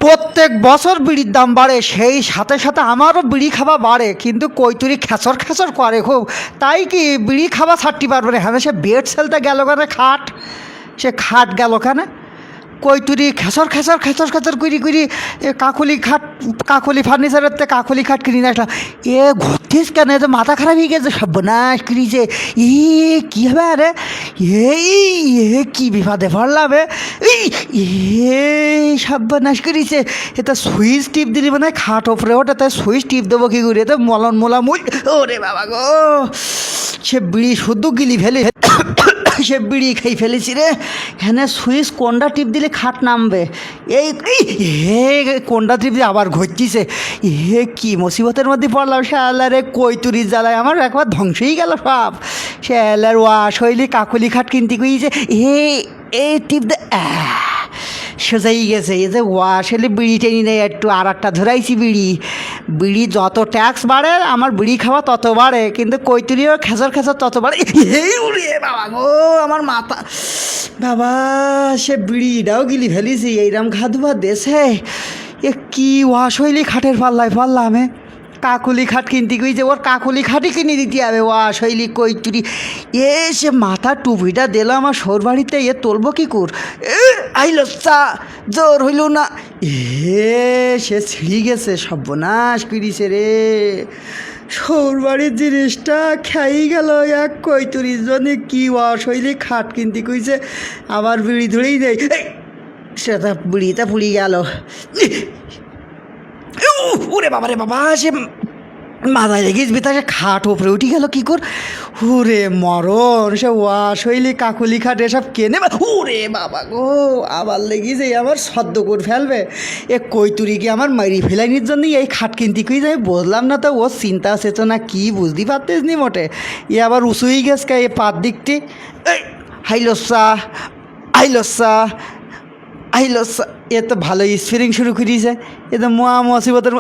প্রত্যেক বছর বিড়ির দাম বাড়ে, সেই সাথে সাথে আমারও বিড়ি খাওয়া বাড়ে, কিন্তু কৈতুরি খেচর খেচর করে খুব। তাই কি বিড়ি খাওয়া ছাড়তে পারবে না। হ্যাঁ, সে বেড সেলটা গেল কেন, খাট, সে খাট গেল কেন, কৈতুরি খেচর খেচর খেচর খেচর করি করি কাকুলি খাট, কাকুলি ফার্নিচারের তে কাকুলি খাট কিনে আসলাম। এ ঘুরতিস কেন, এ তো মাথা খারাপ হয়ে গেছে, সর্বনাশ করিছে। ই কী হবে আরে, এই এ কী বিপদে পড়লাম এই সর্বনাশ করিছে। এটা সুইচ টিপ দিলি মানে খাট ওপরে ওটা, তাই সুইচ টিপ দেবো কী করে, তো মলন মোলামুল। ওরে বাবা গো, সে বিড়ি শুদ্ধ গিলি ফেলে সে বিড়ি খেয়ে ফেলেছি রে। হ্যাঁ, সুইচ কোনটা টিপ দিলে খাট নামবে, এই হে কোনটা টিপ দিয়ে আবার ঘুরছিছে। হে কি মুসিবতের মধ্যে পড়লাম, শ্যালারে কৈতুরির জ্বালায় আমার একবার ধ্বংসই গেল সব। শ্যালার ওয়া শৈলী কাকুলি খাট কিনতে কইছে, এই টিপ দে সোজাই গেছে। এই যে ওয়াশ হলে বিড়ি টেনি নেই একটু, আর একটা ধরাইছি বিড়ি যত ট্যাক্স বাড়ে আমার বিড়ি খাওয়া তত বাড়ে, কিন্তু কৈতুরিও খেচর খেচর তত বাড়ে। এই উড়ে বাবা গো, আমার মাথা বাবা, সে বিড়িটাও গিলি ফেলিছি এইরকম ঘাধুয়া দেশে। এ কি ওয়াশ হইলি খাটের পাল্লায় পারলাম। কাকুলি খাট কিনতে গিয়েছে, ওর কাকুলি খাটই কিনে দিতে হবে। ওয়াশ হইলি কৈতুরি সে মাথা টুপিটা দিল আমার সৌর বাড়িতে, তুলবো কী কর, আইল চা জোর হইল না, সে ছিঁড়ি গেছে, সর্বনাশ করিছে রে। সৌর বাড়ির জিনিসটা খাই গেল এক কৈতুরির জন্য। কি ওয়াশ হইলি খাট কিনতে কইছে, আবার বিড়ি ধরেই নেই, সেটা বিড়িটা পুড়ি গেল। ওরে বাবা রে বাবা, সে মাথায় লেগিস বিতা, সে খাট ওপরে উঠি গেল কী কর। ওরে মরণ, সে ওয়াশ হইলি কাকুলি খাট এসব কেনে। ওরে বাবা গো, আবার লেগিছে আমার সদ্য করে ফেলবে। কৈতুরি কি আমার মারি ফেলাইনির জন্য এই খাট কিনতে কই যাই বুঝলাম না। তো ও চিন্তা চেতনা কি বুঝতে পারতেস নি মোটে। আবার উঁচুই গেছে এ পাত দিকটি। হাইলসা আইলসা আইলসা, এ তো ভালোই স্পিরিং শুরু করিয়েছে। এ তো মোয়া মুসিবতের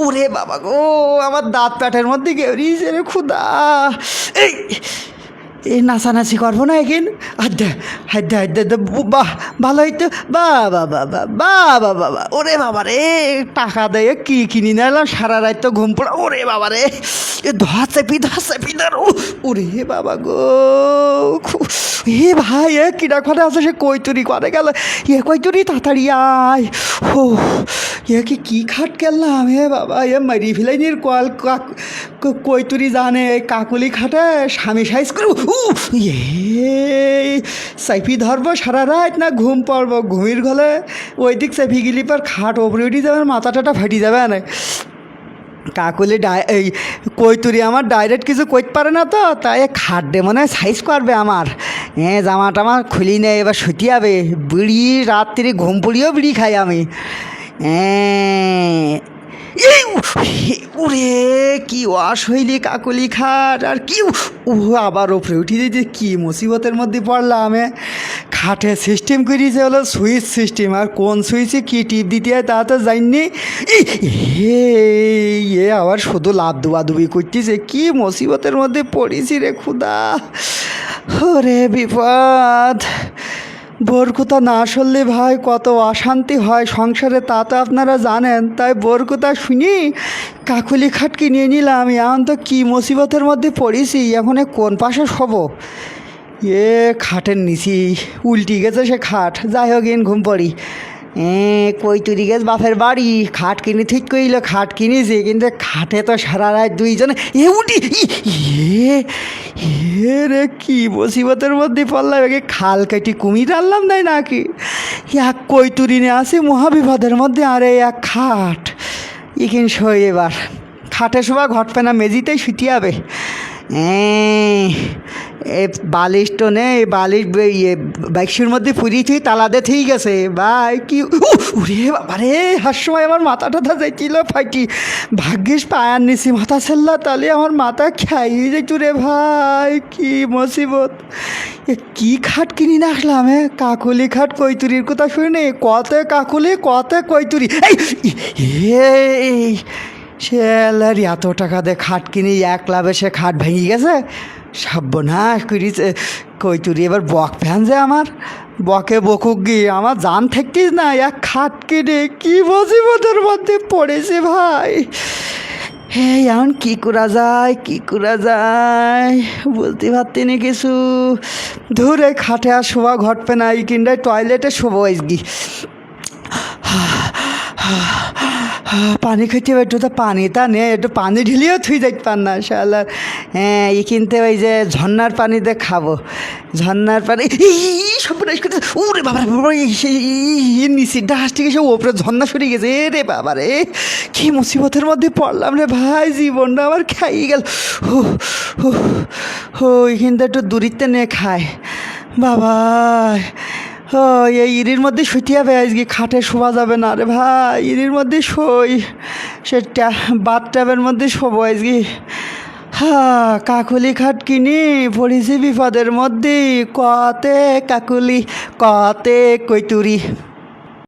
ওরে বাবা গো, আমার দাঁত প্যাটের মধ্যে গেড়িয়েছে রে খুদা। এই নাচানাচি করবো না এখন, আড্ডা হাড্ডা হাড্ডা, বাহ ভালো হইতো, বাবা বাবা বাবা বাবা। ওরে বাবা রে, টাকা দেয় কি কিনি নিলাম, সারা রাত তো ঘুম পড়া। ওরে বাবা রে, ধা চেপি ধর, ওরে বাবা গো, হে ভাই কিরা করে আছে, সে কৈতুরি করে গেল। কৈতুরি তাড়াতাড়ি আয়। কি খাট কেলাম বাবা, মারি ফেলাইনির কল কৈতুরি জানে কাকুলি খাটে স্বামী সাইজ করে সাইফি ধরবো সারা রাত না ঘুম পড়বো, ঘুমির ঘলে ওই দিক সাইফি গেলি পর খাট ওপরে উঠে যাবে, মাথা টাটা ফাটি যাবে না। কাকুলি এই কৈতুরি আমার ডাইরেক্ট কিছু করতে পারে না, তো তাই খাট দে মনে হয় সাইজ করবে আমার। জামাটা আমার খুলি নেই, এবার শুতে হবে। বিড়ি রাত্রি ঘুম পড়িয়েও বিড়ি খাই আমি। ওরে কি ওয়াশ হইলি কাকুলি খাট, আর কি আবার ওপরে উঠি যে কি মুসিবতের মধ্যে পড়লাম। খাটে সিস্টেম করিয়েছে হলো সুইচ সিস্টেম, আর কোন সুইচে কী টিপ দিতে হয় তা তো জানি। আবার শুধু লাভ দুবাদুবি করতেছে, কি মুসিবতের মধ্যে পড়েছি রে খুদা। ওরে বিপদ, বোরকুতা না শুনলে ভাই কত অশান্তি হয় সংসারে, তা তো আপনারা জানেন। তাই বোরকুতা শুনি কাকুলি খাট কিনে নিলাম। এখন তো কী মুসিবতের মধ্যে পড়েছি, এখন কোন পাশে শোব। খাটের নিচি উল্টি গেছে সে খাট। যাই হোক ঘুম পড়ি। কৈতুরি গেছে বাপের বাড়ি, খাট কিনে ঠিক করিল, খাট কিনেছি, কিন্তু খাটে তো সারা রাত দুইজনে উঠি। রে কি মুসিবতের মধ্যে পড়লাম, খাল কাটি কুমির আনলাম তাই নাকি। এক কৈতুরি নিয়ে আসি মহাবিপদের মধ্যে, আর এক খাট এখানে শোয়। এবার খাটে শোয়া ঘটবে না, মেঝিতেই শুতে হবে। বালিশ তো নেই, বালিশ বাইকশির মধ্যে পুরিয়ে থুই তালাদে ঠিক গেছে ভাই। কি উরে বাবারে, হার সময় আমার মাথা টাথা যাইছিল ফাইটি। ভাগ্যিস পায়ার নিছি, মাথা ছাড়লা তাহলে আমার মাথা খাইয়ে যাইত রে ভাই। কি মুসিবত, কি খাট কিনি না আসলাম। কাকুলি খাট কৈতুরির কথা শুনে কত কাকুলি কত কৈতুরি। এই সে এত টাকা দিয়ে খাট কিনি, এক লাভে সে খাট ভেঙে গেছে। সর্বনাশ করিছে কৈতুরি এবার বক ফ্যান যে আমার বকে বকুক গিয়ে আমার জান থাকতিস না এক খাট কেটে কি মুসিবতের মধ্যে পড়েছে ভাই। এই এখন কী করা যায় কী করা যায় বলতে পারতি না কিছু। ধরে খাটে আর শোভা ঘটবে না এই কিনটায় টয়লেটে শোবো আজকি। পানি খেতে একটু তো পানি তা নে একটু পানি ঢেলেও থুই যাইতে পার না শালার। হ্যাঁ এই কিনতে ওই যে ঝর্নার পানিতে খাবো ঝর্নার পানি সর্বনাশ করতে ওরে বাবা নিচে ডাস থেকে সে ওপরে ঝর্না সরে গেছে রে বাবা রে কি মুসিবতের মধ্যে পড়লাম রে ভাই জীবনটা আমার খাইয়ে গেল। এইখানটা একটু দূরিতে নে খায় বাবা। ও এই ইরির মধ্যে শুইতে হবে আজকে খাটে শোয়া যাবে না রে ভাই ইরির মধ্যে শোই সে বাথ ট্যাবের মধ্যে শোবো আজকে। কাকুলি খাট কিনি পড়েছি বিপদের মধ্যে কতে কাকুলি কতে কৈতুরি।